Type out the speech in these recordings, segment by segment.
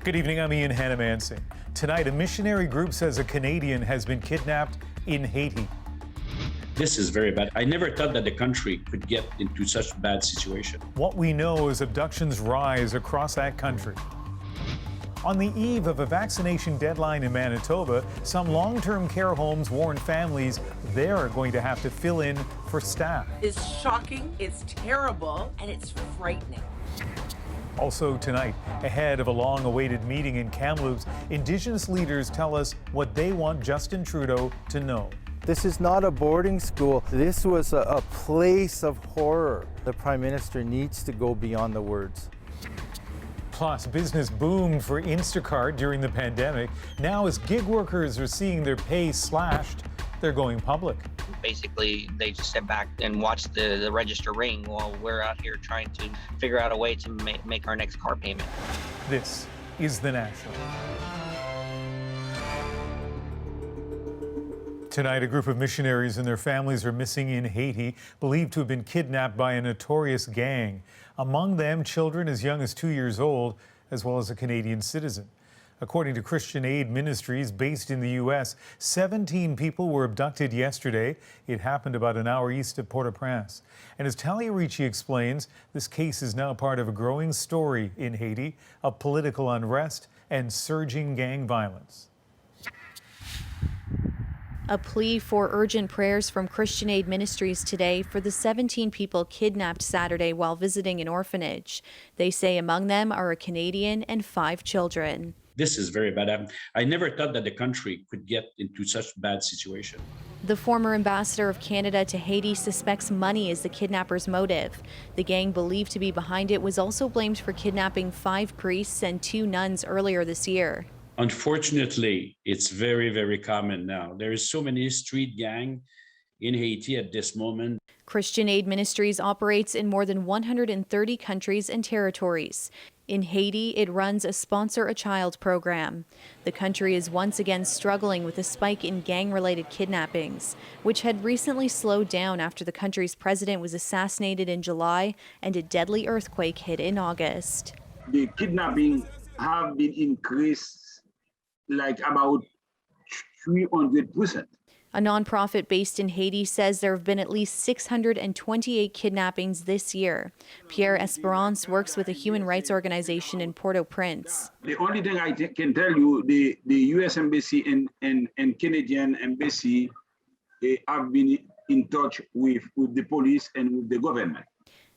Good evening, I'm Ian Hannamansing. Tonight, a missionary group says a Canadian has been kidnapped in Haiti. This is very bad. I never thought that the country could get into such a bad situation. What we know is abductions rise across that country. On the eve of a vaccination deadline in Manitoba, some long-term care homes warn families they're going to have to fill in for staff. It's shocking, it's terrible, and it's frightening. Also tonight, ahead of a long-awaited meeting in Kamloops, Indigenous leaders tell us what they want Justin Trudeau to know. This is not a boarding school. This was a place of horror. The Prime Minister needs to go beyond the words. Plus, business boomed for Instacart during the pandemic. Now, as gig workers are seeing their pay slashed, they're going public. Basically, they just sit back and watch the register ring while we're out here trying to figure out a way to make our next car payment. This is The National. Tonight, a group of missionaries and their families are missing in Haiti, believed to have been kidnapped by a notorious gang. Among them, children as young as 2 years old, as well as a Canadian citizen. According to Christian Aid Ministries based in the U.S., 17 people were abducted yesterday. It happened about an hour east of Port-au-Prince. And as Talia Ricci explains, this case is now part of a growing story in Haiti of political unrest and surging gang violence. A plea for urgent prayers from Christian Aid Ministries today for the 17 people kidnapped Saturday while visiting an orphanage. They say among them are a Canadian and 5 children. This is very bad. I never thought that the country could get into such a bad situation. The former ambassador of Canada to Haiti suspects money is the kidnappers' motive. The gang believed to be behind it was also blamed for kidnapping 5 priests and 2 nuns earlier this year. Unfortunately, it's very, very common now. There is so many street gang in Haiti at this moment. Christian Aid Ministries operates in more than 130 countries and territories. In Haiti, it runs a Sponsor a Child program. The country is once again struggling with a spike in gang-related kidnappings, which had recently slowed down after the country's president was assassinated in July and a deadly earthquake hit in August. The kidnapping have been increased like about 300%. A nonprofit based in Haiti says there have been at least 628 kidnappings this year. Pierre Esperance works with a human rights organization in Port-au-Prince. The only thing I can tell you, the U.S. Embassy and Canadian Embassy have been in touch with the police and with the government.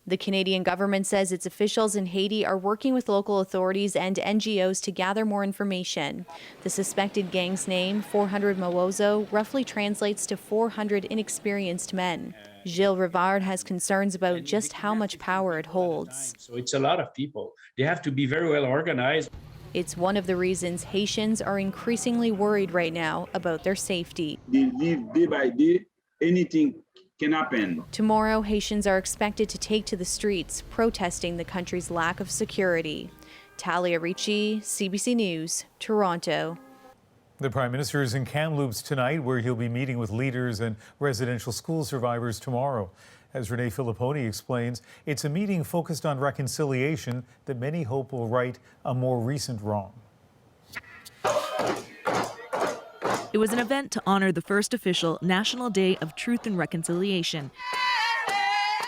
The Canadian government says its officials in Haiti are working with local authorities and NGOs to gather more information. The suspected gang's name, 400 Mawozo, roughly translates to 400 inexperienced men. Gilles Rivard has concerns about just how much power it holds. So it's a lot of people. They have to be very well organized. It's one of the reasons Haitians are increasingly worried right now about their safety. They live day by day. Anything can happen. Tomorrow, Haitians are expected to take to the streets, protesting the country's lack of security. Talia Ricci, CBC News, Toronto. The Prime Minister is in Kamloops tonight, where he'll be meeting with leaders and residential school survivors tomorrow. As Renee Filipponi explains, it's a meeting focused on reconciliation that many hope will right a more recent wrong. It was an event to honor the first official National Day of Truth and Reconciliation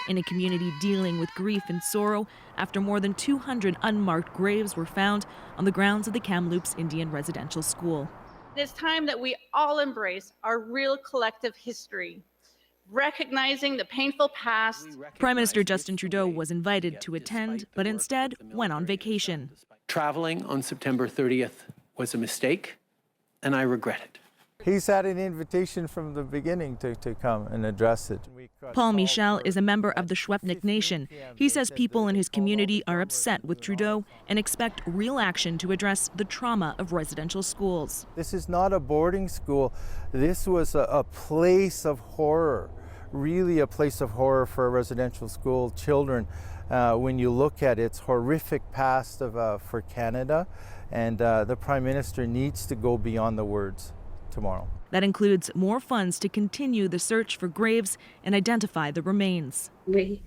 in a community dealing with grief and sorrow after more than 200 unmarked graves were found on the grounds of the Kamloops Indian Residential School. It's time that we all embrace our real collective history, recognizing the painful past. Prime Minister Justin Trudeau was invited to attend, but instead went on vacation. Traveling on September 30th was a mistake, and I regret it. He's had an invitation from the beginning to come and address it. Paul Michel is a member of the Schwepnik Nation. He says people in his community are upset with Trudeau and expect real action to address the trauma of residential schools. This is not a boarding school. This was a place of horror, really a place of horror for residential school children. When you look at its horrific past for Canada, and the Prime Minister needs to go beyond the words tomorrow. That includes more funds to continue the search for graves and identify the remains. We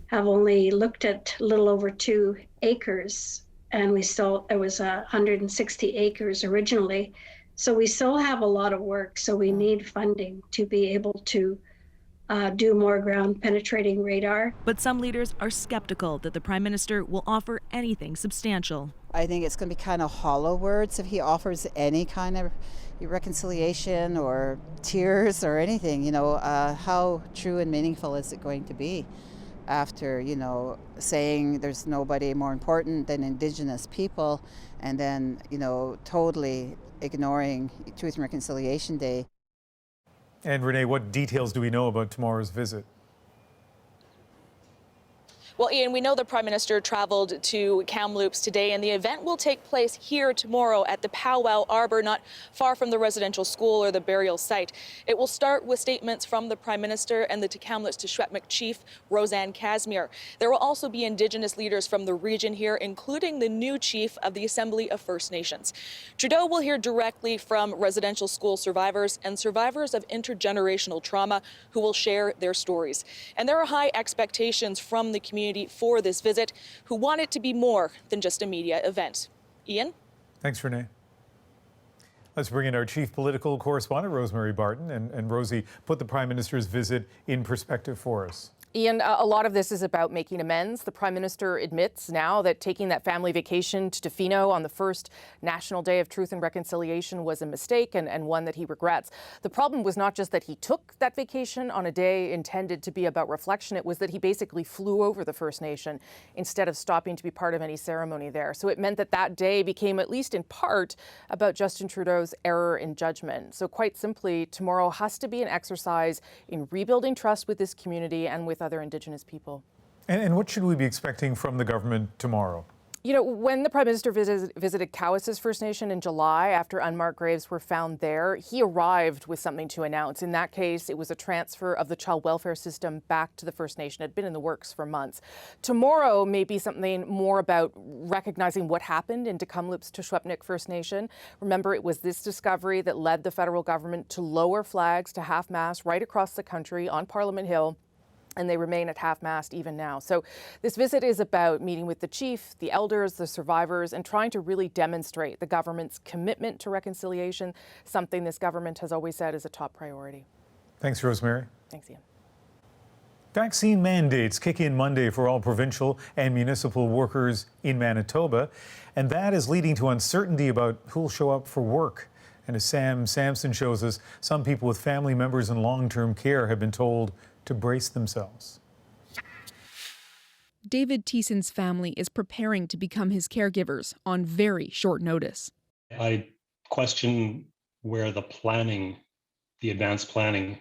have only looked at a little over 2 acres and it was 160 acres originally. So we still have a lot of work. So we need funding to be able to do more ground penetrating radar. But some leaders are skeptical that the Prime Minister will offer anything substantial. I think it's going to be kind of hollow words if he offers any kind of reconciliation or tears or anything. How true and meaningful is it going to be after, saying there's nobody more important than Indigenous people and then, totally ignoring Truth and Reconciliation Day. And Renee, what details do we know about tomorrow's visit? Well, Ian, we know the Prime Minister traveled to Kamloops today, and the event will take place here tomorrow at the Powwow Arbor, not far from the residential school or the burial site. It will start with statements from the Prime Minister and the Kamloops to Secwépemc chief, Roseanne Casimir. There will also be Indigenous leaders from the region here, including the new chief of the Assembly of First Nations. Trudeau will hear directly from residential school survivors and survivors of intergenerational trauma who will share their stories. And there are high expectations from the community for this visit, who want it to be more than just a media event. Ian? Thanks, Renee. Let's bring in our chief political correspondent, Rosemary Barton. And Rosie, put the Prime Minister's visit in perspective for us. Ian, a lot of this is about making amends. The Prime Minister admits now that taking that family vacation to Tofino on the first National Day of Truth and Reconciliation was a mistake and one that he regrets. The problem was not just that he took that vacation on a day intended to be about reflection. It was that he basically flew over the First Nation instead of stopping to be part of any ceremony there. So it meant that that day became, at least in part, about Justin Trudeau's error in judgment. So quite simply, tomorrow has to be an exercise in rebuilding trust with this community and with other Indigenous people. And what should we be expecting from the government tomorrow? When the Prime Minister visited Cowess's First Nation in July after unmarked graves were found there, he arrived with something to announce. In that case, it was a transfer of the child welfare system back to the First Nation. It had been in the works for months. Tomorrow may be something more about recognizing what happened in Kamloops to Secwépemc First Nation. Remember, it was this discovery that led the federal government to lower flags to half-mast right across the country on Parliament Hill, and they remain at half-mast even now. So this visit is about meeting with the chief, the elders, the survivors, and trying to really demonstrate the government's commitment to reconciliation, something this government has always said is a top priority. Thanks, Rosemary. Thanks, Ian. Vaccine mandates kick in Monday for all provincial and municipal workers in Manitoba, and that is leading to uncertainty about who will show up for work. And as Sam Sampson shows us, some people with family members in long-term care have been told to brace themselves. David Thiessen's family is preparing to become his caregivers on very short notice. I question where the advanced planning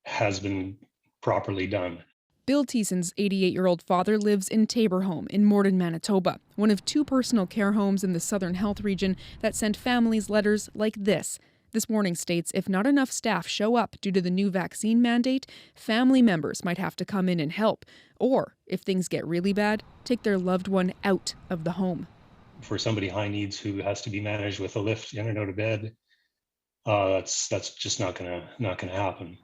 has been properly done. Bill Thiessen's 88-year-old father lives in Tabor Home in Morden, Manitoba, one of two personal care homes in the Southern Health region that sent families letters like this. This warning states if not enough staff show up due to the new vaccine mandate, family members might have to come in and help. Or, if things get really bad, take their loved one out of the home. For somebody high needs who has to be managed with a lift in and out of bed, that's just not gonna happen.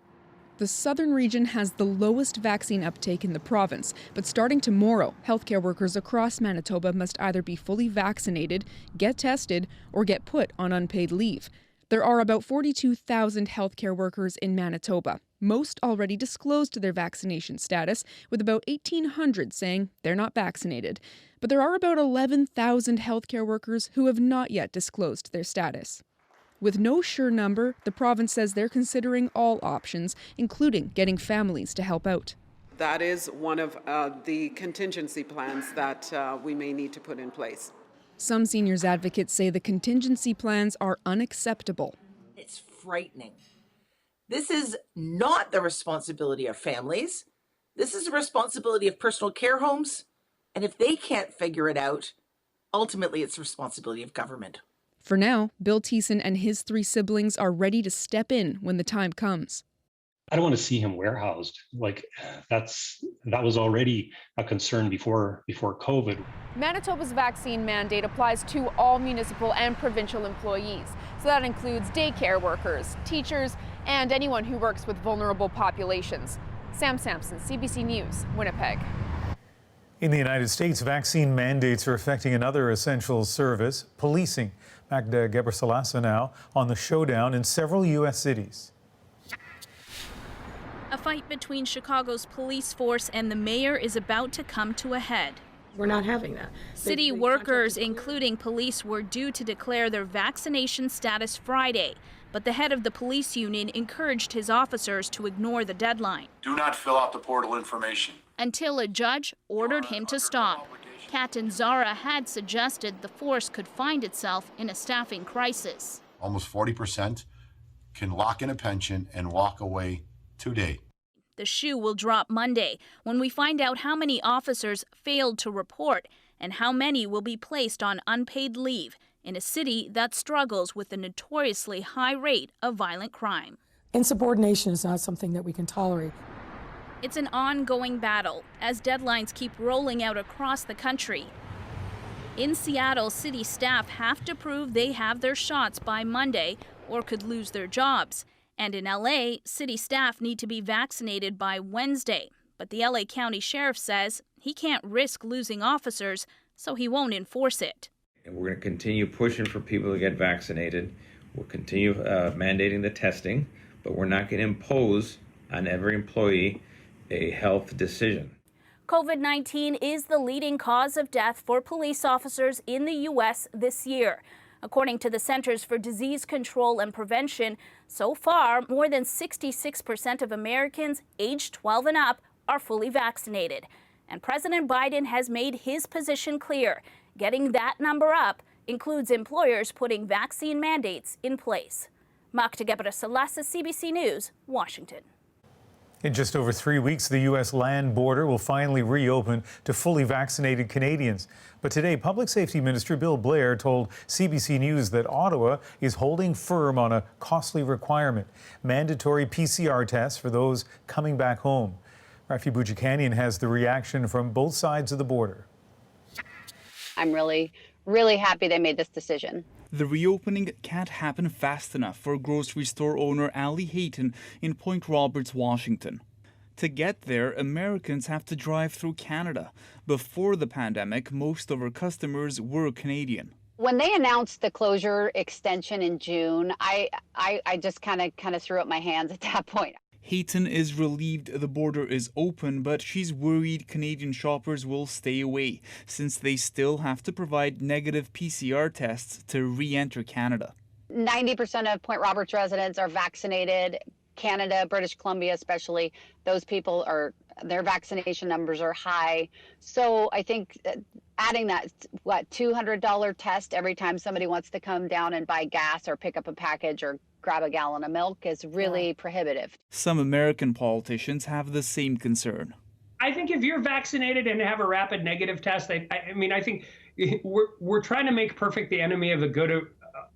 The southern region has the lowest vaccine uptake in the province, but starting tomorrow, healthcare workers across Manitoba must either be fully vaccinated, get tested, or get put on unpaid leave. There are about 42,000 healthcare workers in Manitoba. Most already disclosed their vaccination status, with about 1,800 saying they're not vaccinated. But there are about 11,000 healthcare workers who have not yet disclosed their status. With no sure number, the province says they're considering all options, including getting families to help out. That is one of the contingency plans that we may need to put in place. Some seniors advocates say the contingency plans are unacceptable. It's frightening. This is not the responsibility of families. This is the responsibility of personal care homes. And if they can't figure it out, ultimately it's the responsibility of government. For now, Bill Thiessen and his 3 siblings are ready to step in when the time comes. I don't want to see him warehoused. That was already a concern before COVID. Manitoba's vaccine mandate applies to all municipal and provincial employees. So that includes daycare workers, teachers, and anyone who works with vulnerable populations. Sam Sampson, CBC News, Winnipeg. In the United States, vaccine mandates are affecting another essential service, policing. Magda Gebrselassie now on the showdown in several U.S. cities. A fight between Chicago's police force and the mayor is about to come to a head. We're not having that. City workers, including police, were due to declare their vaccination status Friday, but the head of the police union encouraged his officers to ignore the deadline. Do not fill out the portal information. Until a judge ordered him to stop. Captain Zara had suggested the force could find itself in a staffing crisis. Almost 40% can lock in a pension and walk away today. The shoe will drop Monday when we find out how many officers failed to report and how many will be placed on unpaid leave in a city that struggles with a notoriously high rate of violent crime. Insubordination is not something that we can tolerate. It's an ongoing battle as deadlines keep rolling out across the country. In Seattle, city staff have to prove they have their shots by Monday or could lose their jobs. And in LA, city staff need to be vaccinated by Wednesday. But the LA County Sheriff says he can't risk losing officers, so he won't enforce it. And we're going to continue pushing for people to get vaccinated. We'll continue mandating the testing, but we're not going to impose on every employee a health decision. COVID-19 is the leading cause of death for police officers in the U.S. this year. According to the Centers for Disease Control and Prevention, so far, more than 66% of Americans aged 12 and up are fully vaccinated. And President Biden has made his position clear. Getting that number up includes employers putting vaccine mandates in place. Magda Gebrselassie, CBC News, Washington. In just over 3 weeks, the U.S. land border will finally reopen to fully vaccinated Canadians. But today, Public Safety Minister Bill Blair told CBC News that Ottawa is holding firm on a costly requirement, mandatory PCR tests for those coming back home. Rafi Boudjikanian has the reaction from both sides of the border. I'm really happy they made this decision. The reopening can't happen fast enough for grocery store owner Ali Hayton in Point Roberts, Washington. To get there, Americans have to drive through Canada. Before the pandemic, most of her customers were Canadian. When they announced the closure extension in June, I just kind of threw up my hands at that point. Hayton is relieved the border is open, but she's worried Canadian shoppers will stay away since they still have to provide negative PCR tests to re-enter Canada. 90% of Point Roberts residents are vaccinated. Canada, British Columbia especially, those people their vaccination numbers are high. So I think adding that, $200 test every time somebody wants to come down and buy gas or pick up a package or grab a gallon of milk is really prohibitive. Some American politicians have the same concern. I think if you're vaccinated and have a rapid negative test, I think we're trying to make perfect the enemy of the good,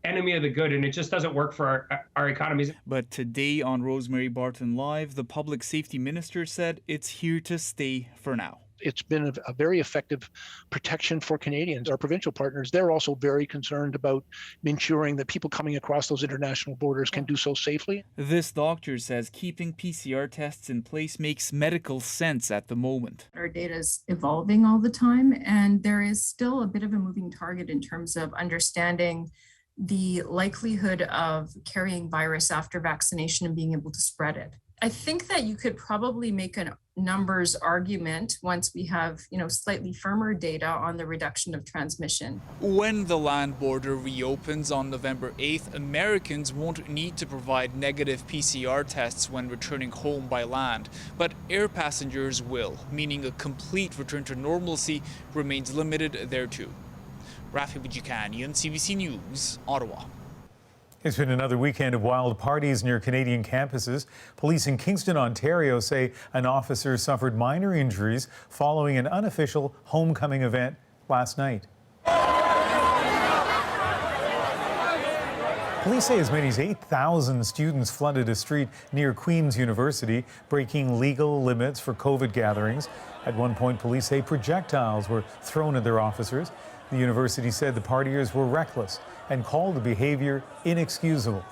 and it just doesn't work for our economies. But today on Rosemary Barton Live, the public safety minister said it's here to stay for now. It's been a very effective protection for Canadians. Our provincial partners, they're also very concerned about ensuring that people coming across those international borders can do so safely. This doctor says keeping PCR tests in place makes medical sense at the moment. Our data is evolving all the time, and there is still a bit of a moving target in terms of understanding the likelihood of carrying virus after vaccination and being able to spread it. I think that you could probably make a numbers argument once we have, slightly firmer data on the reduction of transmission. When the land border reopens on November 8th, Americans won't need to provide negative PCR tests when returning home by land, but air passengers will, meaning a complete return to normalcy remains limited there too. Rafi Boudjikanian, CBC News, Ottawa. It's been another weekend of wild parties near Canadian campuses. Police in Kingston, Ontario say an officer suffered minor injuries following an unofficial homecoming event last night. Police say as many as 8,000 students flooded a street near Queen's University, breaking legal limits for COVID gatherings. At one point, police say projectiles were thrown at their officers. The university said the partiers were reckless and called the behavior inexcusable.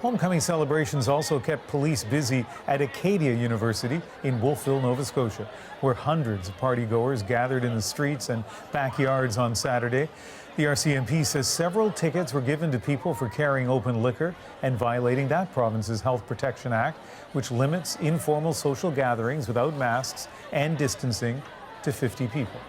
Homecoming celebrations also kept police busy at Acadia University in Wolfville, Nova Scotia, where hundreds of partygoers gathered in the streets and backyards on Saturday. The RCMP says several tickets were given to people for carrying open liquor and violating that province's Health Protection Act, which limits informal social gatherings without masks and distancing to 50 people.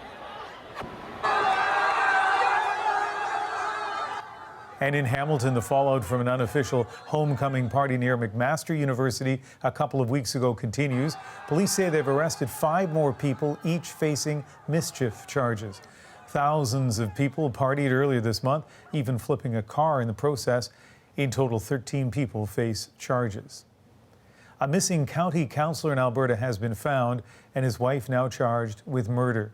And in Hamilton, the fallout from an unofficial homecoming party near McMaster University a couple of weeks ago continues. Police say they've arrested 5 more people, each facing mischief charges. Thousands of people partied earlier this month, even flipping a car in the process. In total, 13 people face charges. A missing county councillor in Alberta has been found, and his wife now charged with murder.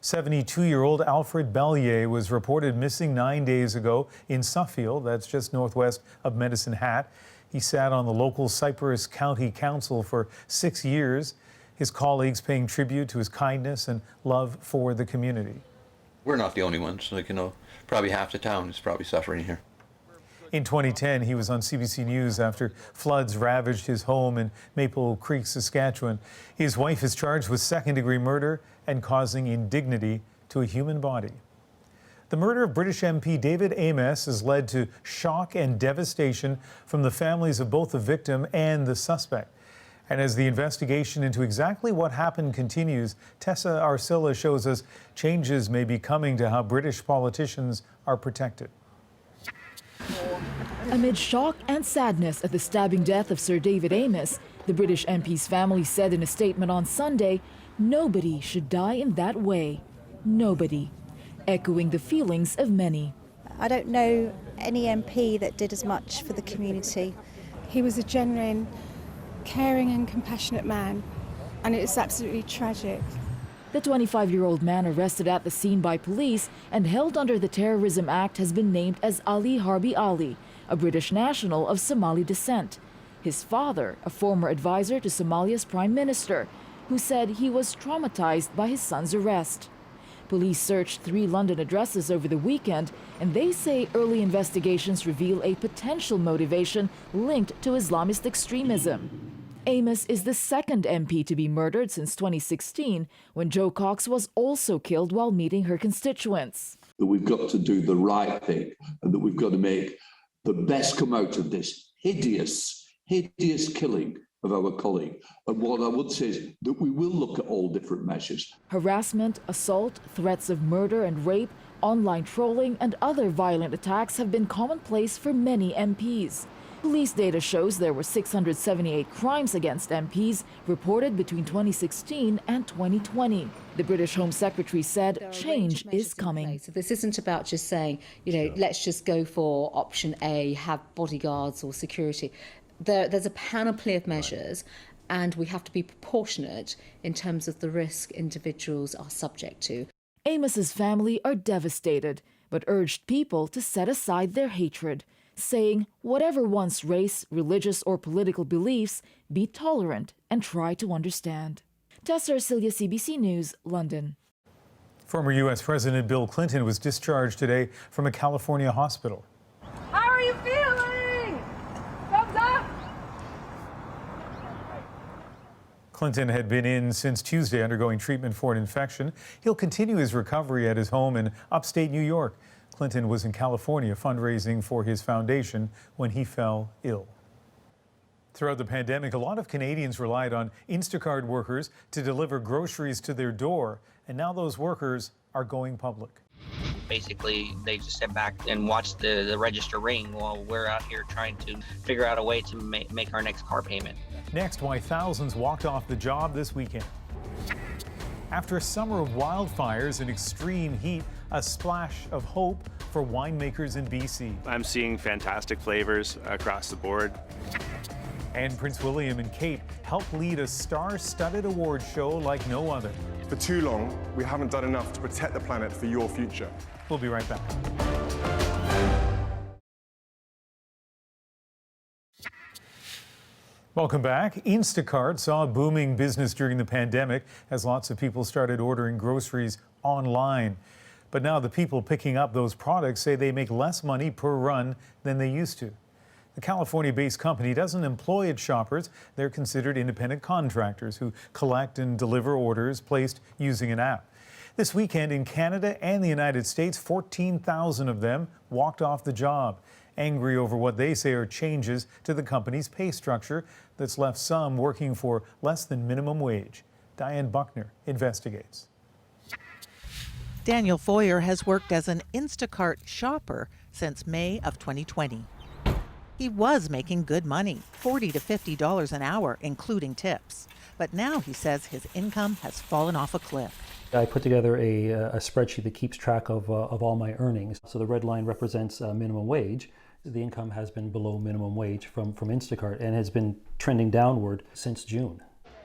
72-year-old Alfred Bellier was reported missing 9 days ago in Suffield, that's just northwest of Medicine Hat. He sat on the local Cypress County Council for 6 years, his colleagues paying tribute to his kindness and love for the community. We're not the only ones. Probably half the town is probably suffering here. In 2010, he was on CBC News after floods ravaged his home in Maple Creek, Saskatchewan. His wife is charged with second-degree murder and causing indignity to a human body. The murder of British MP David Amos has led to shock and devastation from the families of both the victim and the suspect. And as the investigation into exactly what happened continues, Tessa Arcilla shows us changes may be coming to how British politicians are protected. Amid shock and sadness at the stabbing death of Sir David Amos, the British MP's family said in a statement on Sunday, nobody should die in that way. Nobody. Echoing the feelings of many. I don't know any MP that did as much for the community. He was a genuine, caring and compassionate man, and it is absolutely tragic. The 25-year-old man arrested at the scene by police and held under the Terrorism Act has been named as Ali Harbi Ali, a British national of Somali descent. His father, a former advisor to Somalia's prime minister, who said he was traumatized by his son's arrest. Police searched 3 London addresses over the weekend, and they say early investigations reveal a potential motivation linked to Islamist extremism. Amos is the second MP to be murdered since 2016, when Jo Cox was also killed while meeting her constituents. That we've got to do the right thing, and that we've got to make the best come out of this hideous killing of our colleague. And what I would say is that we will look at all different measures. Harassment, assault, threats of murder and rape, online trolling, and other violent attacks have been commonplace for many MPs. Police data shows there were 678 crimes against MPs reported between 2016 and 2020. The British Home Secretary said change is coming. So this isn't about just saying, let's just go for option A, have bodyguards or security. There's a panoply of measures, and we have to be proportionate in terms of the risk individuals are subject to. Amos's family are devastated, but urged people to set aside their hatred, saying whatever one's race, religious or political beliefs, be tolerant and try to understand. Tessa Arcilla, CBC News, London. Former U.S. President Bill Clinton was discharged today from a California hospital. How are you feeling? Thumbs up! Clinton had been in since Tuesday undergoing treatment for an infection. He'll continue his recovery at his home in upstate New York. Clinton was in California fundraising for his foundation when he fell ill. Throughout the pandemic, a lot of Canadians relied on Instacart workers to deliver groceries to their door, and now those workers are going public. Basically, they just sit back and watch the register ring while we're out here trying to figure out a way to make our next car payment. Next, why thousands walked off the job this weekend. After a summer of wildfires and extreme heat, a splash of hope for winemakers in BC. I'm seeing fantastic flavors across the board. And Prince William and Kate helped lead a star-studded award show like no other. For too long, we haven't done enough to protect the planet for your future. We'll be right back. Welcome back. Instacart saw a booming business during the pandemic as lots of people started ordering groceries online. But now the people picking up those products say they make less money per run than they used to. The California-based company doesn't employ its shoppers. They're considered independent contractors who collect and deliver orders placed using an app. This weekend in Canada and the United States, 14,000 of them walked off the job, angry over what they say are changes to the company's pay structure that's left some working for less than minimum wage. Diane Buckner investigates. Daniel Foyer has worked as an Instacart shopper since May of 2020. He was making good money, $40 to $50 an hour, including tips. But now he says his income has fallen off a cliff. I put together a spreadsheet that keeps track of all my earnings. So the red line represents minimum wage. The income has been below minimum wage from Instacart and has been trending downward since June.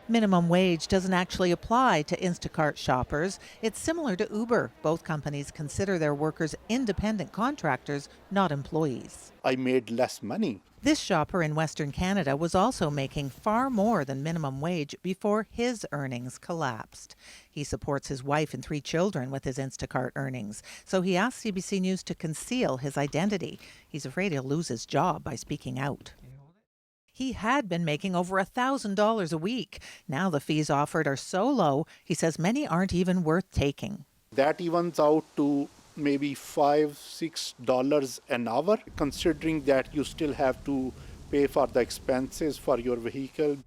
Minimum wage doesn't actually apply to Instacart shoppers. It's similar to Uber. Both companies consider their workers independent contractors, not employees. I made less money. This shopper in Western Canada was also making far more than minimum wage before his earnings collapsed. He supports his wife and 3 children with his Instacart earnings, so he asked CBC News to conceal his identity. He's afraid he'll lose his job by speaking out. He had been making over $1,000 a week. Now the fees offered are so low, he says many aren't even worth taking. That evens out to maybe $5-6 an hour, considering that you still have to pay for the expenses for your vehicle.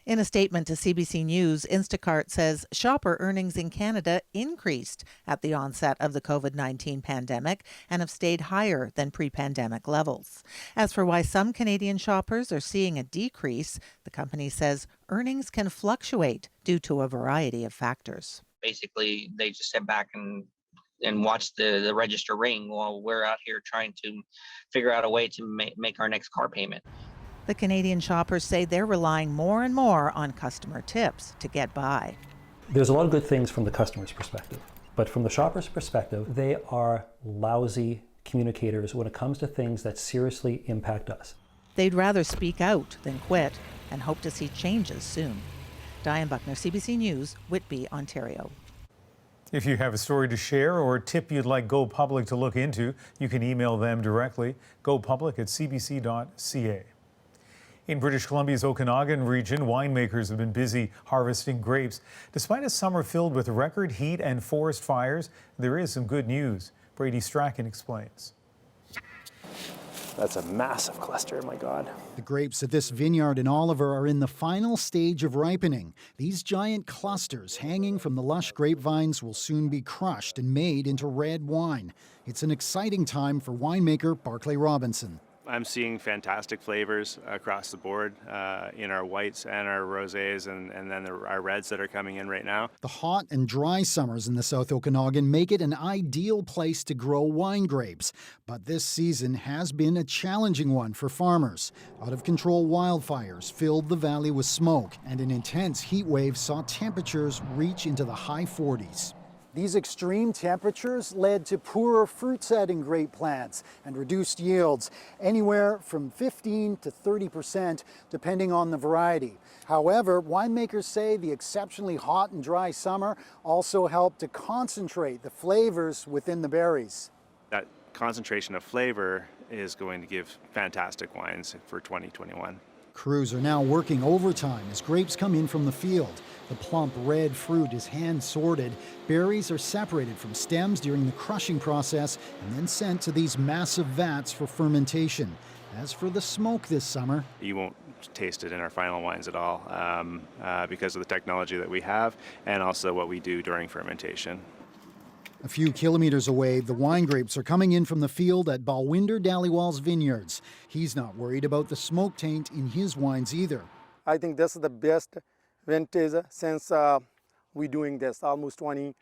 In a statement to CBC News, Instacart says shopper earnings in Canada increased at the onset of the COVID-19 pandemic and have stayed higher than pre-pandemic levels. As for why some Canadian shoppers are seeing a decrease, the company says earnings can fluctuate due to a variety of factors. Basically, they just sit back and watch the register ring while we're out here trying to figure out a way to make our next car payment. The Canadian shoppers say they're relying more and more on customer tips to get by. There's a lot of good things from the customer's perspective, but from the shopper's perspective, they are lousy communicators when it comes to things that seriously impact us. They'd rather speak out than quit and hope to see changes soon. Diane Buckner, CBC News, Whitby, Ontario. If you have a story to share or a tip you'd like Go Public to look into, you can email them directly, gopublic@cbc.ca. In British Columbia's Okanagan region, winemakers have been busy harvesting grapes. Despite a summer filled with record heat and forest fires, there is some good news. Brady Strachan explains. That's a massive cluster, my God. The grapes at this vineyard in Oliver are in the final stage of ripening. These giant clusters hanging from the lush grapevines will soon be crushed and made into red wine. It's an exciting time for winemaker Barclay Robinson. I'm seeing fantastic flavors across the board in our whites and our rosés and then our reds that are coming in right now. The hot and dry summers in the South Okanagan make it an ideal place to grow wine grapes. But this season has been a challenging one for farmers. Out-of-control wildfires filled the valley with smoke, and an intense heat wave saw temperatures reach into the high 40s. These extreme temperatures led to poorer fruit-setting grape plants and reduced yields, anywhere from 15 to 30%, depending on the variety. However, winemakers say the exceptionally hot and dry summer also helped to concentrate the flavors within the berries. That concentration of flavor is going to give fantastic wines for 2021. Crews are now working overtime as grapes come in from the field. The plump red fruit is hand sorted. Berries are separated from stems during the crushing process and then sent to these massive vats for fermentation. As for the smoke this summer, you won't taste it in our final wines at all because of the technology that we have and also what we do during fermentation. a few kilometers away, the wine grapes are coming in from the field at Balwinder Dhaliwal's vineyards. He's not worried about the smoke taint in his wines either. I think this is the best vintage since we're doing this, almost 25-30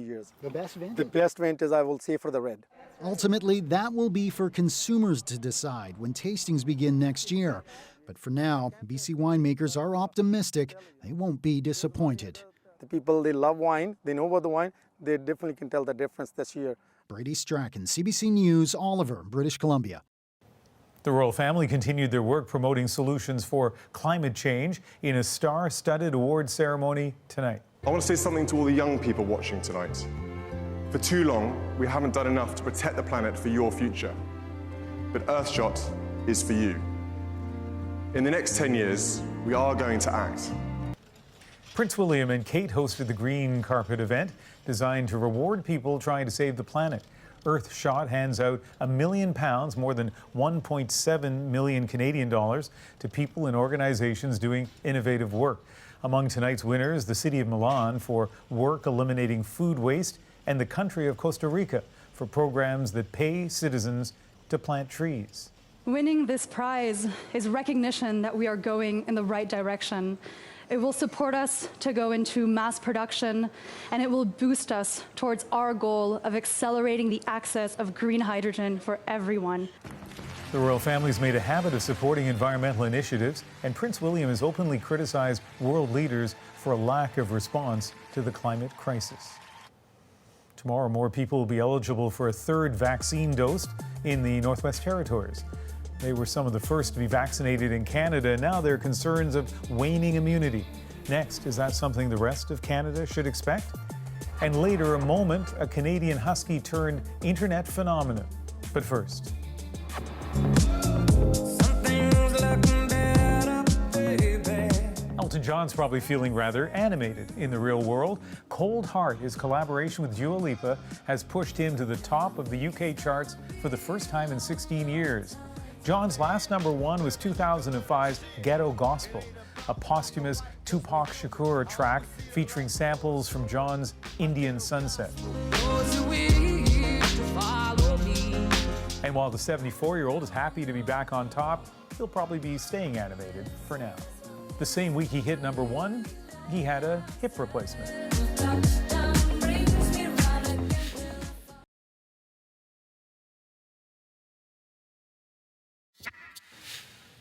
years. The best vintage? The best vintage, I will say, for the red. Ultimately, that will be for consumers to decide when tastings begin next year. But for now, BC winemakers are optimistic they won't be disappointed. The people, they love wine, they know about the wine, they definitely can tell the difference this year. Brady Strachan, CBC News, Oliver, British Columbia. The royal family continued their work promoting solutions for climate change in a star-studded award ceremony tonight. I want to say something to all the young people watching tonight. For too long, we haven't done enough to protect the planet for your future. But Earthshot is for you. In the next 10 years, we are going to act. Prince William and Kate hosted the Green Carpet event designed to reward people trying to save the planet. Earthshot hands out £1 million, more than 1.7 million Canadian dollars, to people and organizations doing innovative work. Among tonight's winners, the City of Milan for work eliminating food waste, and the country of Costa Rica for programs that pay citizens to plant trees. Winning this prize is recognition that we are going in the right direction. It will support us to go into mass production, and it will boost us towards our goal of accelerating the access of green hydrogen for everyone. The royal family's made a habit of supporting environmental initiatives, and Prince William has openly criticized world leaders for a lack of response to the climate crisis. Tomorrow, more people will be eligible for a third vaccine dose in the Northwest Territories. They were some of the first to be vaccinated in Canada, and now there are concerns of waning immunity. Next, is that something the rest of Canada should expect? And later, a moment, a Canadian husky turned internet phenomenon. But first. Elton John's probably feeling rather animated in the real world. Cold Heart, his collaboration with Dua Lipa, has pushed him to the top of the UK charts for the first time in 16 years. John's last #1 was 2005's Ghetto Gospel, a posthumous Tupac Shakur track featuring samples from John's Indian Sunset. And while the 74-year-old is happy to be back on top, he'll probably be staying animated for now. The same week he hit #1, he had a hip replacement.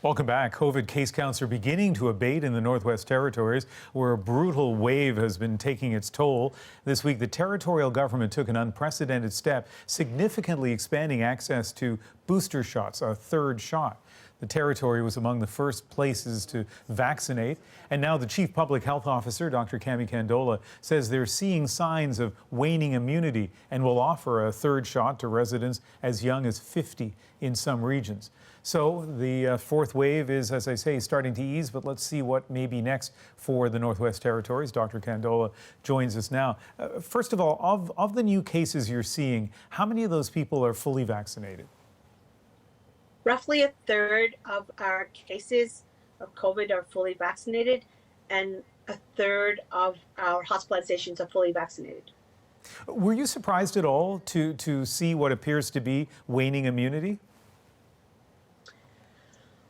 Welcome back. COVID case counts are beginning to abate in the Northwest Territories, where a brutal wave has been taking its toll. This week, the territorial government took an unprecedented step, significantly expanding access to booster shots, a third shot. The territory was among the first places to vaccinate, and now the Chief Public Health Officer, Dr. Cami Candola, says they're seeing signs of waning immunity and will offer a third shot to residents as young as 50 in some regions. So the fourth wave is, as I say, starting to ease, but let's see what may be next for the Northwest Territories. Dr. Candola joins us now. First of all, of the new cases you're seeing, how many of those people are fully vaccinated? Roughly a third of our cases of COVID are fully vaccinated, and a third of our hospitalizations are fully vaccinated. Were you surprised at all to see what appears to be waning immunity?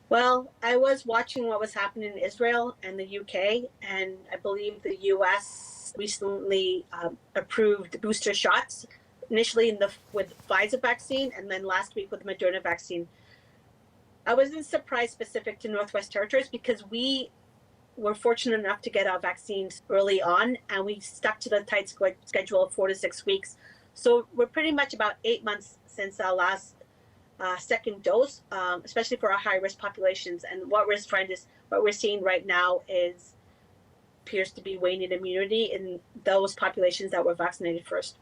Well, I was watching what was happening in Israel and the UK, and I believe the US recently approved booster shots, initially with Pfizer vaccine, and then last week with the Moderna vaccine. I wasn't surprised specific to Northwest Territories because we were fortunate enough to get our vaccines early on, and we stuck to the tight schedule of 4 to 6 weeks. So we're pretty much about 8 months since our last second dose, especially for our high-risk populations. And what we're seeing right now appears to be waning immunity in those populations that were vaccinated first.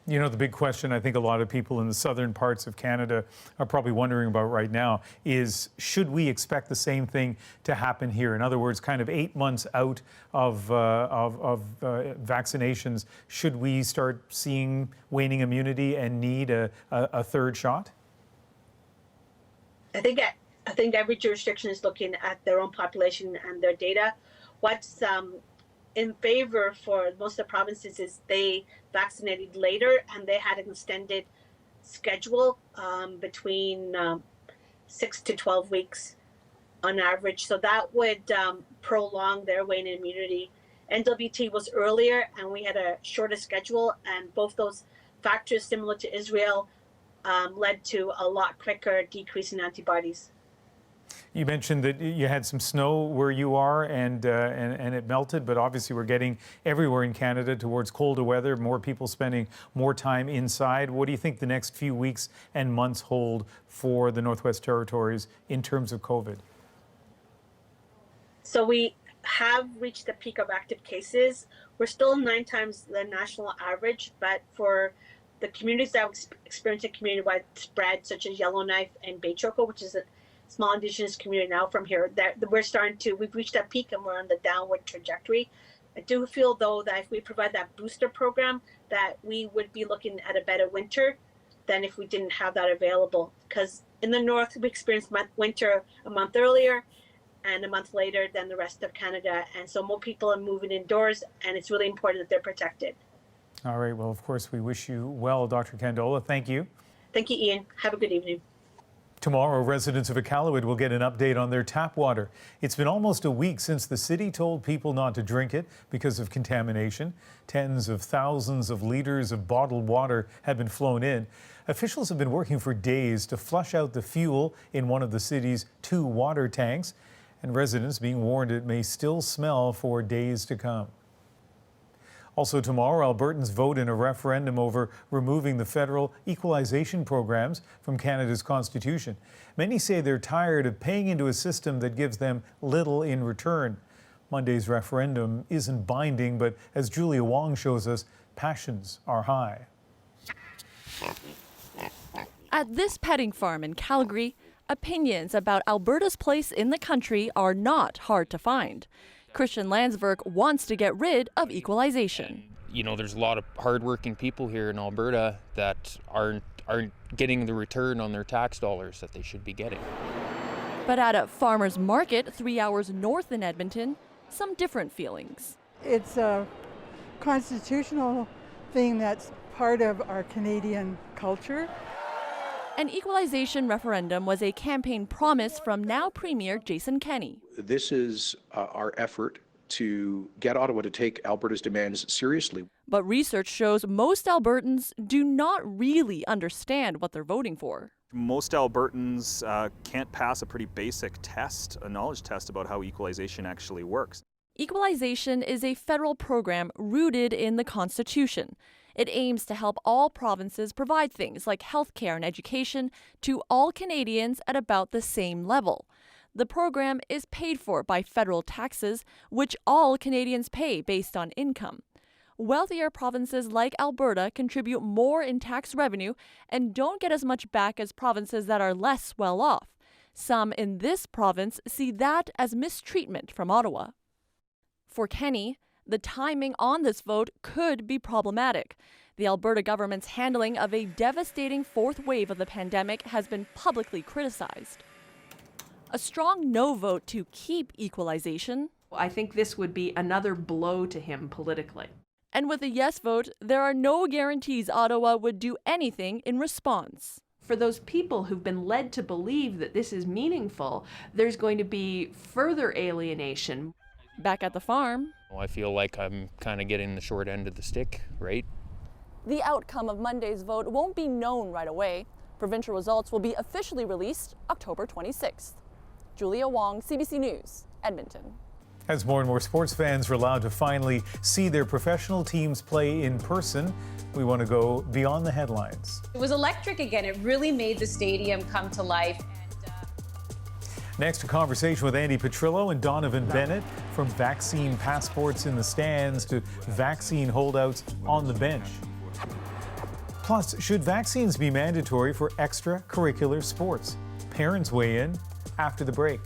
You know, the big question I think a lot of people in the southern parts of Canada are probably wondering about right now is, should we expect the same thing to happen here? In other words, kind of 8 months out of vaccinations, should we start seeing waning immunity and need a third shot? I think every jurisdiction is looking at their own population and their data. What's in favor for most of the provinces is they vaccinated later, and they had an extended schedule between 6 to 12 weeks on average. So that would prolong their waning immunity. N.W.T was earlier, and we had a shorter schedule, and both those factors, similar to Israel, led to a lot quicker decrease in antibodies. You mentioned that you had some snow where you are and it melted, but obviously we're getting everywhere in Canada towards colder weather, more people spending more time inside. What do you think the next few weeks and months hold for the Northwest Territories in terms of COVID? So we have reached the peak of active cases. We're still 9 times the national average, but for the communities that are experiencing community-wide spread, such as Yellowknife and Bay Choco, which is small Indigenous community now from here. That we've reached that peak and we're on the downward trajectory. I do feel, though, that if we provide that booster program, that we would be looking at a better winter than if we didn't have that available. Because in the north, we experienced winter a month earlier and a month later than the rest of Canada. And so more people are moving indoors, and it's really important that they're protected. All right. Well, of course, we wish you well, Dr. Candola. Thank you. Thank you, Ian. Have a good evening. Tomorrow, residents of Iqaluit will get an update on their tap water. It's been almost a week since the city told people not to drink it because of contamination. Tens of thousands of liters of bottled water have been flown in. Officials have been working for days to flush out the fuel in one of the city's 2 water tanks, and residents being warned it may still smell for days to come. Also tomorrow, Albertans vote in a referendum over removing the federal equalization programs from Canada's constitution. Many say they're tired of paying into a system that gives them little in return. Monday's referendum isn't binding, but as Julia Wong shows us, passions are high. At this petting farm in Calgary, opinions about Alberta's place in the country are not hard to find. Christian Landsberg wants to get rid of equalization. You know, there's a lot of hardworking people here in Alberta that aren't getting the return on their tax dollars that they should be getting. But at a farmer's market 3 hours north in Edmonton, some different feelings. It's a constitutional thing that's part of our Canadian culture. An equalization referendum was a campaign promise from now Premier Jason Kenney. This is our effort to get Ottawa to take Alberta's demands seriously. But research shows most Albertans do not really understand what they're voting for. Most Albertans can't pass a pretty basic test, a knowledge test about how equalization actually works. Equalization is a federal program rooted in the Constitution. It aims to help all provinces provide things like healthcare and education to all Canadians at about the same level. The program is paid for by federal taxes, which all Canadians pay based on income. Wealthier provinces like Alberta contribute more in tax revenue and don't get as much back as provinces that are less well off. Some in this province see that as mistreatment from Ottawa. For Kenney, the timing on this vote could be problematic. The Alberta government's handling of a devastating 4th wave of the pandemic has been publicly criticized. A strong no vote to keep equalization. I think this would be another blow to him politically. And with a yes vote, there are no guarantees Ottawa would do anything in response. For those people who've been led to believe that this is meaningful, there's going to be further alienation. Back at the farm, I feel like I'm kind of getting the short end of the stick, right? The outcome of Monday's vote won't be known right away. Provincial results will be officially released October 26th. Julia Wong, CBC News, Edmonton. As more and more sports fans are allowed to finally see their professional teams play in person, we want to go beyond the headlines. It was electric again. It really made the stadium come to life. Next, a conversation with Andy Petrillo and Donovan Bennett, from vaccine passports in the stands to vaccine holdouts on the bench. Plus, should vaccines be mandatory for extracurricular sports? Parents weigh in after the break.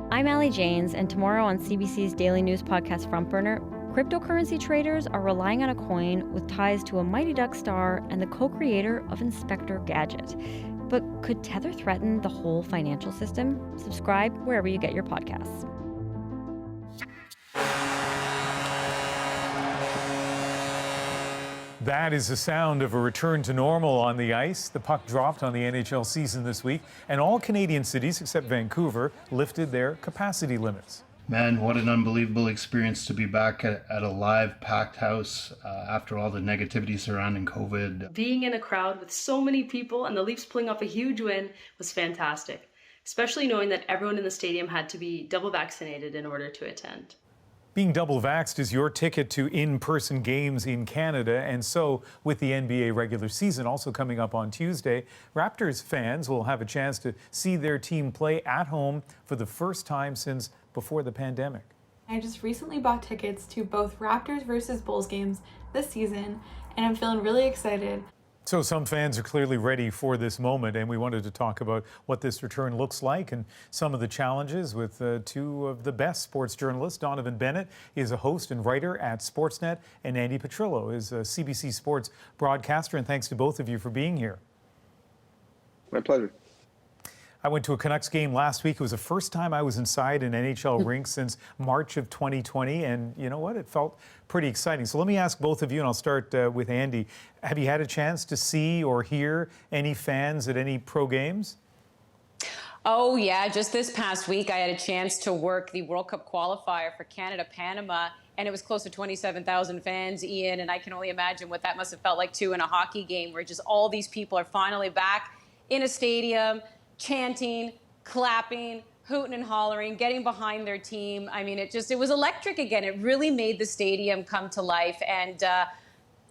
I'm Allie Janes, and tomorrow on CBC's daily news podcast Front Burner, cryptocurrency traders are relying on a coin with ties to a Mighty Duck star and the co-creator of Inspector Gadget. But could Tether threaten the whole financial system? Subscribe wherever you get your podcasts. That is the sound of a return to normal on the ice. The puck dropped on the NHL season this week, and all Canadian cities except Vancouver lifted their capacity limits. Man, what an unbelievable experience to be back at a live, packed house after all the negativity surrounding COVID. Being in a crowd with so many people and the Leafs pulling off a huge win was fantastic, especially knowing that everyone in the stadium had to be double vaccinated in order to attend. Being double vaxxed is your ticket to in-person games in Canada, and so with the NBA regular season also coming up on Tuesday, Raptors fans will have a chance to see their team play at home for the first time since before the pandemic. I just recently bought tickets to both Raptors versus Bulls games this season, and I'm feeling really excited. So some fans are clearly ready for this moment, and we wanted to talk about what this return looks like and some of the challenges with two of the best sports journalists. Donovan Bennett is a host and writer at Sportsnet, and Andy Petrillo is a CBC Sports broadcaster. And thanks to both of you for being here. My pleasure. I went to a Canucks game last week. It was the first time I was inside an NHL rink since March of 2020. And you know what? It felt pretty exciting. So let me ask both of you, and I'll start with Andy. Have you had a chance to see or hear any fans at any pro games? Oh, yeah. Just this past week, I had a chance to work the World Cup qualifier for Canada-Panama, and it was close to 27,000 fans, Ian, and I can only imagine what that must have felt like, too, in a hockey game where just all these people are finally back in a stadium, chanting, clapping, hooting and hollering, getting behind their team. I mean, it was electric again. It really made the stadium come to life. And I'm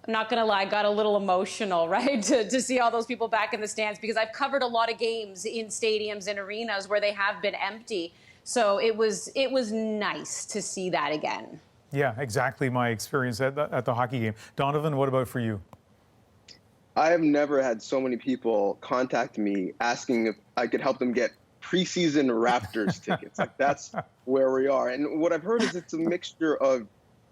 not going to lie, I got a little emotional, right, to see all those people back in the stands, because I've covered a lot of games in stadiums and arenas where they have been empty. So it was nice to see that again. Yeah, exactly my experience at the hockey game. Donovan, what about for you? I have never had so many people contact me asking if I could help them get preseason Raptors tickets. Like, that's where we are. And what I've heard is it's a mixture of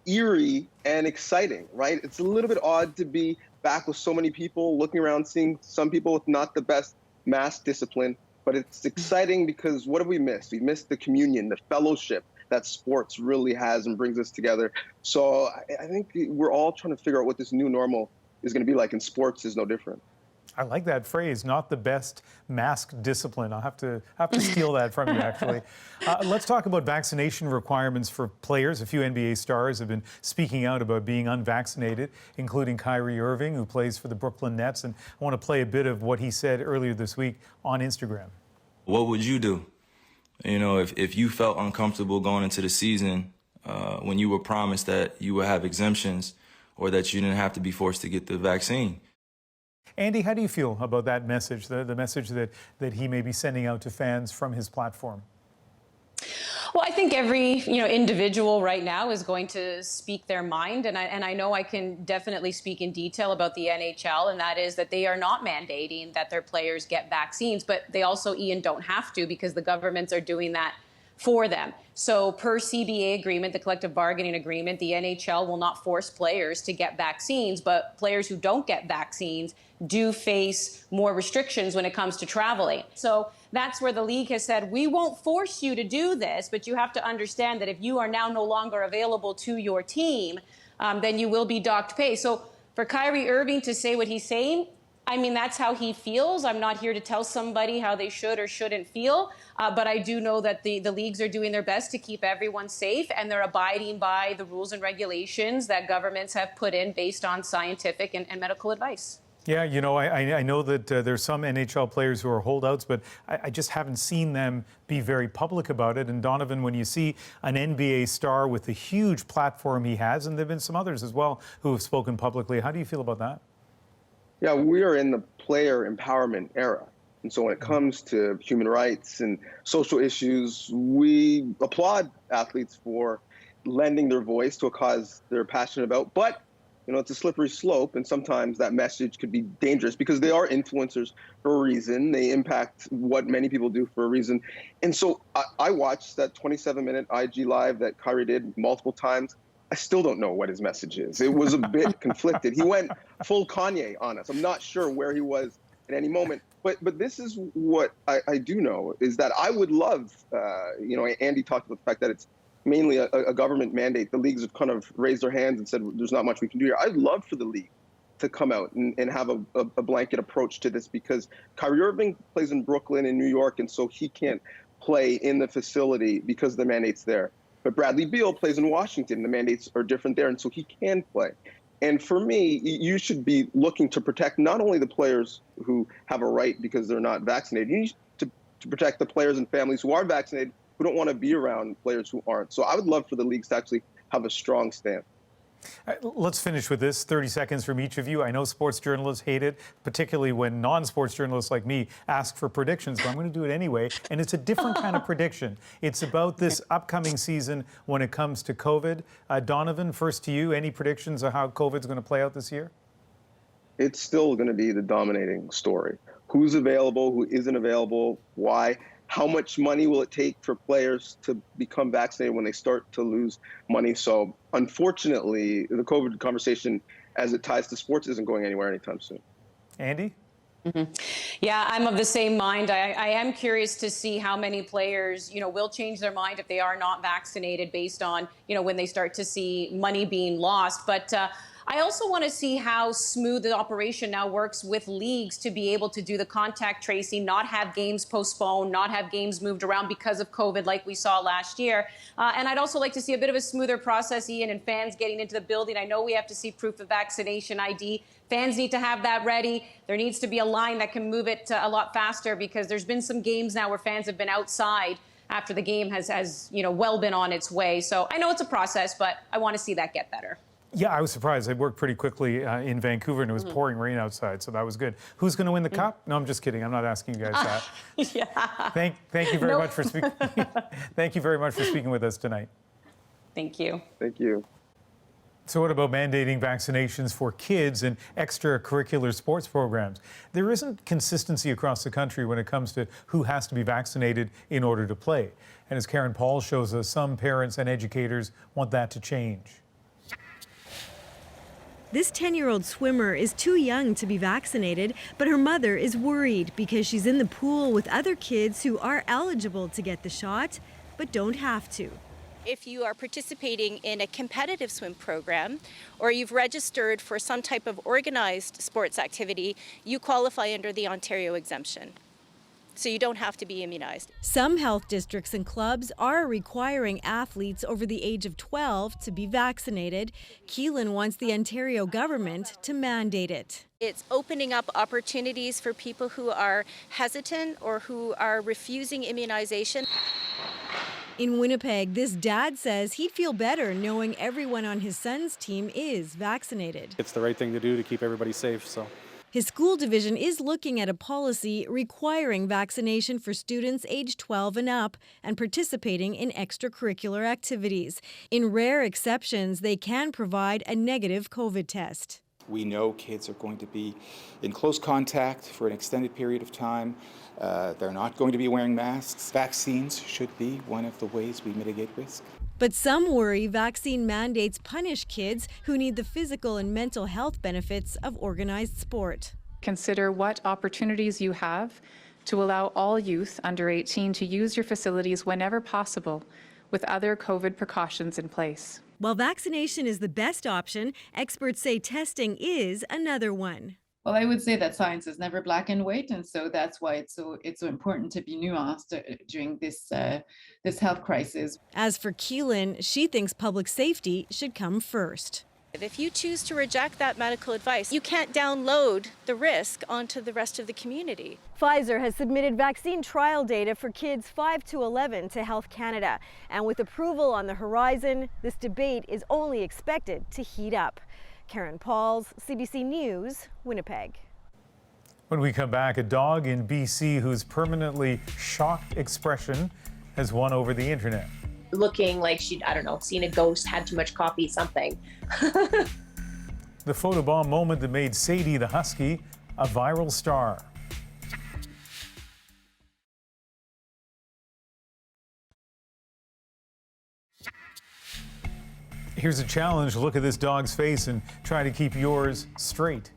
eerie and exciting, right? It's a little bit odd to be back with so many people, looking around, seeing some people with not the best mask discipline. But it's exciting because what have we missed? We missed the communion, the fellowship that sports really has and brings us together. So I think we're all trying to figure out what this new normal is going to be like, and sports is no different. I like that phrase, not the best mask discipline. I'll have to steal that from you, actually. Let's talk about vaccination requirements for players. A few NBA stars have been speaking out about being unvaccinated, including Kyrie Irving, who plays for the Brooklyn Nets. And I want to play a bit of what he said earlier this week on Instagram. What would you do? You know, if you felt uncomfortable going into the season when you were promised that you would have exemptions or that you didn't have to be forced to get the vaccine. Andy, how do you feel about that message, the message that he may be sending out to fans from his platform? Well, I think every individual right now is going to speak their mind, and I know I can definitely speak in detail about the NHL, and that is that they are not mandating that their players get vaccines, but they also, Ian, don't have to, because the governments are doing that for them. So per CBA agreement, the collective bargaining agreement, the NHL will not force players to get vaccines, but players who don't get vaccines do face more restrictions when it comes to traveling. So that's where the league has said, we won't force you to do this, but you have to understand that if you are now no longer available to your team, then you will be docked pay. So for Kyrie Irving to say what he's saying, I mean, that's how he feels. I'm not here to tell somebody how they should or shouldn't feel, but I do know that the leagues are doing their best to keep everyone safe, and they're abiding by the rules and regulations that governments have put in based on scientific and medical advice. Yeah, you know, I know that there's some NHL players who are holdouts, but I just haven't seen them be very public about it. And Donovan, when you see an NBA star with the huge platform he has, and there have been some others as well who have spoken publicly, how do you feel about that? Yeah, we are in the player empowerment era. And so when it comes to human rights and social issues, we applaud athletes for lending their voice to a cause they're passionate about. But, you know, it's a slippery slope, and sometimes that message could be dangerous because they are influencers for a reason. They impact what many people do for a reason. And so I watched that 27-minute IG Live that Kyrie did multiple times. I still don't know what his message is. It was a bit conflicted. He went full Kanye on us. I'm not sure where he was at any moment. But this is what I do know, is that I would love, you know, Andy talked about the fact that it's mainly a government mandate. The leagues have kind of raised their hands and said, there's not much we can do here. I'd love for the league to come out and have a blanket approach to this, because Kyrie Irving plays in Brooklyn and New York, and so he can't play in the facility because the mandate's there. But Bradley Beal plays in Washington. The mandates are different there, and so he can play. And for me, you should be looking to protect not only the players who have a right because they're not vaccinated, you need to protect the players and families who are vaccinated who don't want to be around players who aren't. So I would love for the leagues to actually have a strong stand. Let's finish with this. 30 seconds from each of you. I know sports journalists hate it, particularly when non-sports journalists like me ask for predictions, but I'm going to do it anyway. And it's a different kind of prediction. It's about this upcoming season when it comes to COVID. Donovan, first to you. Any predictions of how COVID's going to play out this year? It's still going to be the dominating story. Who's available, who isn't available, why? How much money will it take for players to become vaccinated when they start to lose money? So unfortunately, the COVID conversation as it ties to sports isn't going anywhere anytime soon. Andy? Yeah, I'm of the same mind. I am curious to see how many players, will change their mind if they are not vaccinated based on, when they start to see money being lost. But I also want to see how smooth the operation now works with leagues to be able to do the contact tracing, not have games postponed, not have games moved around because of COVID like we saw last year. And I'd also like to see a bit of a smoother process, Ian, and fans getting into the building. I know we have to see proof of vaccination ID. Fans need to have that ready. There needs to be a line that can move it a lot faster, because there's been some games now where fans have been outside after the game has well been on its way. So I know it's a process, but I want to see that get better. Yeah, I was surprised. It worked pretty quickly in Vancouver, and it was pouring rain outside, so that was good. Who's going to win the cup? No, I'm just kidding. I'm not asking you guys that. Yeah. Thank you very much for speaking. Thank you very much for speaking with us tonight. Thank you. Thank you. So what about mandating vaccinations for kids and extracurricular sports programs? There isn't consistency across the country when it comes to who has to be vaccinated in order to play. And as Karen Paul shows us, some parents and educators want that to change. This 10-year-old swimmer is too young to be vaccinated, but her mother is worried because she's in the pool with other kids who are eligible to get the shot, but don't have to. If you are participating in a competitive swim program, or you've registered for some type of organized sports activity, you qualify under the Ontario exemption. So you don't have to be immunized. Some health districts and clubs are requiring athletes over the age of 12 to be vaccinated. Keelan wants the Ontario government to mandate it. It's opening up opportunities for people who are hesitant or who are refusing immunization. In Winnipeg, this dad says he'd feel better knowing everyone on his son's team is vaccinated. It's the right thing to do to keep everybody safe, so. His school division is looking at a policy requiring vaccination for students aged 12 and up and participating in extracurricular activities. In rare exceptions, they can provide a negative COVID test. We know kids are going to be in close contact for an extended period of time. They're not going to be wearing masks. Vaccines should be one of the ways we mitigate risk. But some worry vaccine mandates punish kids who need the physical and mental health benefits of organized sport. Consider what opportunities you have to allow all youth under 18 to use your facilities whenever possible, with other COVID precautions in place. While vaccination is the best option, experts say testing is another one. Well, I would say that science is never black and white, and so that's why it's so important to be nuanced during this health crisis. As for Keelan, she thinks public safety should come first. If you choose to reject that medical advice, you can't download the risk onto the rest of the community. Pfizer has submitted vaccine trial data for kids 5 to 11 to Health Canada. And with approval on the horizon, this debate is only expected to heat up. Karen Pauls, CBC News, Winnipeg. When we come back, a dog in BC whose permanently shocked expression has won over the internet. Looking like she'd, seen a ghost, had too much coffee, something. The photobomb moment that made Sadie the husky a viral star. Here's a challenge. Look at this dog's face and try to keep yours straight.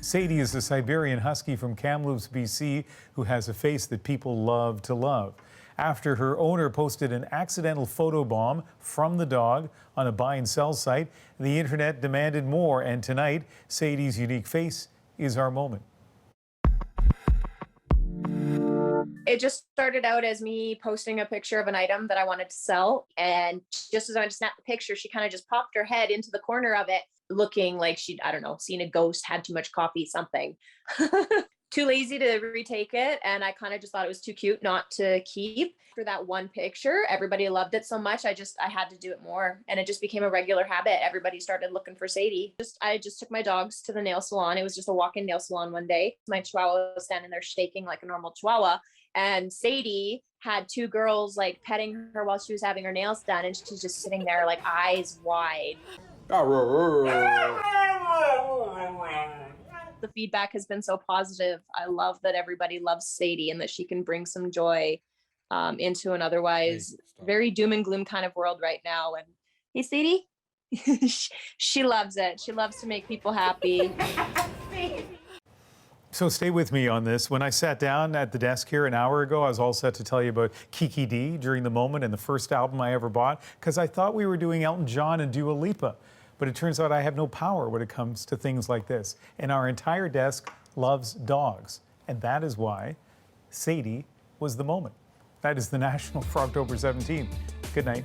Sadie is a Siberian husky from Kamloops, BC, who has a face that people love to love. After her owner posted an accidental photobomb from the dog on a buy and sell site, the internet demanded more, and tonight, Sadie's unique face is our moment. It just started out as me posting a picture of an item that I wanted to sell. And just as I went to snap the picture, she kind of just popped her head into the corner of it, looking like she'd, seen a ghost, had too much coffee, something. too lazy to retake it, and I kind of just thought it was too cute not to keep. For that one picture, everybody loved it so much, I had to do it more, and it just became a regular habit. Everybody started looking for Sadie. I just took my dogs to the nail salon. It was just a walk-in nail salon one day. My chihuahua was standing there shaking like a normal chihuahua, and Sadie had two girls like petting her while she was having her nails done, and she's just sitting there like eyes wide. The feedback has been so positive. I love that everybody loves Sadie and that she can bring some joy into an otherwise very doom and gloom kind of world right now. And hey, Sadie, she loves it. She loves to make people happy. So stay with me on this. When I sat down at the desk here an hour ago, I was all set to tell you about Kiki D during the moment and the first album I ever bought, because I thought we were doing Elton John and Dua Lipa. But it turns out I have no power when it comes to things like this. And our entire desk loves dogs. And that is why Sadie was the moment. That is the National for October 17th. Good night.